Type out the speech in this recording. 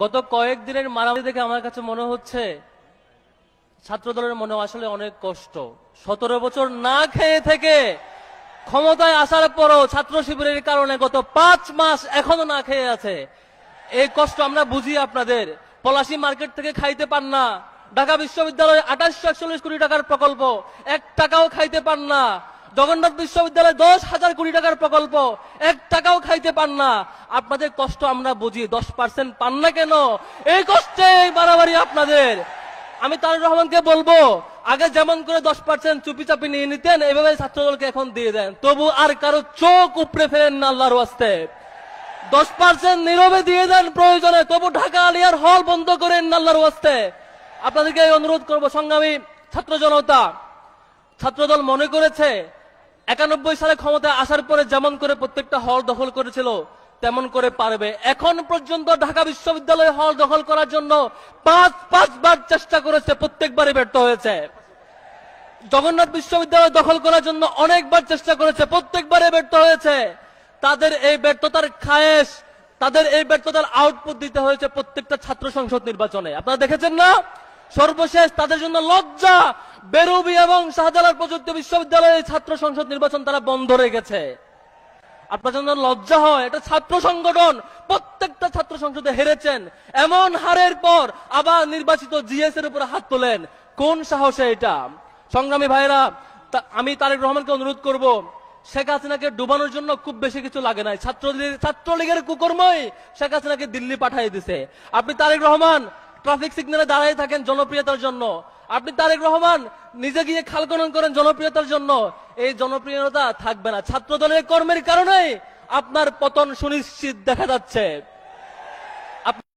গত কয়েকদিনের মারামারি দেখে আমার কাছে মনে হচ্ছে ছাত্রদলের মনে আসলে অনেক কষ্ট। 17 বছর না খেয়ে থেকে ক্ষমতায় আসার পরও ছাত্র শিবিরের কারণে গত 5 মাস এখনো না খেয়ে আছে। এই কষ্ট আমরা বুঝি আপনাদের। পলাশী মার্কেট থেকে খাইতে পান না, ঢাকা বিশ্ববিদ্যালয়ে 2841 কোটি টাকার প্রকল্প 1 টাকাও খাইতে পান না, জগন্নাথ বিশ্ববিদ্যালয়ে 10,000 কোটি টাকার প্রকল্প 1 টাকাও খাইতে পান না। আপনাদের কষ্ট আমরা বুঝি, 10% পান না কেন? এই কষ্টে বাড়াবাড়ি আপনাদের। আমি তারেক রহমানকে বলবো, আগে যেমন করে 10% চুপি চাপি নিয়ে নিতেন, এইভাবে ছাত্রদলকে এখন দিয়ে দেন। তবু আর কারো চোখ উপড়ে ফেলেন না আল্লাহর ওয়াস্তে। 10% নীরবে দিয়ে দেন প্রয়োজনে, তবু ঢাকা আলিয়ার হল বন্ধ করেন না আল্লাহর ওয়াস্তে। আপনাদেরকে অনুরোধ করবো, সংগ্রামী ছাত্র জনতা, ছাত্রদল মনে করেছে 91 সালে ক্ষমতায় আসার পরে যেমন করে প্রত্যেকটা হল দখল করেছিল তেমন করে পারবে। এখন পর্যন্ত ঢাকা বিশ্ববিদ্যালয়ে হল দখল করার জন্য 5 বার চেষ্টা করেছে, প্রত্যেকবারই ব্যর্থ হয়েছে। জগন্নাথ বিশ্ববিদ্যালয় দখল করার জন্য অনেকবার চেষ্টা করেছে, প্রত্যেকবারে ব্যর্থ হয়েছে। তাদের এই ব্যর্থতার খায়েশ, তাদের এই ব্যর্থতার আউটপুট দিতে হয়েছে প্রত্যেকটা ছাত্র সংসদ নির্বাচনে। আপনারা দেখেছেন না? সর্বশেষ তাদের জন্য লজ্জা, বেরুবি এবং শাহজালাল প্রযুক্তি বিশ্ববিদ্যালয়ের ছাত্র সংসদ নির্বাচন তারা বন্ধ রেখেছে। আপনার জন্য লজ্জা হয়, এটা ছাত্র সংগঠন প্রত্যেকটা ছাত্র সংসদে হেরেছেন। এমন হারের পর আবার নির্বাচিত জিএস এর উপরে হাত তোলেন, কোন সাহসে এটা? সংগ্রামী ভাইরা, আমি তারেক রহমানকে অনুরোধ করব, শেখ হাসিনাকে ডুবানোর জন্য খুব বেশি কিছু লাগে নাই। ছাত্রলীগের কুকর্মই শেখ হাসিনাকে দিল্লি পাঠিয়ে দিছে। আপনি তারেক রহমান ট্রাফিক সিগন্যালে দাঁড়িয়ে থাকেন জনপ্রিয়তার জন্য, আপনি তারেক রহমান নিজে গিয়ে খাল খনন করেন জনপ্রিয়তার জন্য। এই জনপ্রিয়তা থাকবে না। ছাত্রদলের কর্মের কারণেই আপনার পতন সুনিশ্চিত দেখা যাচ্ছে।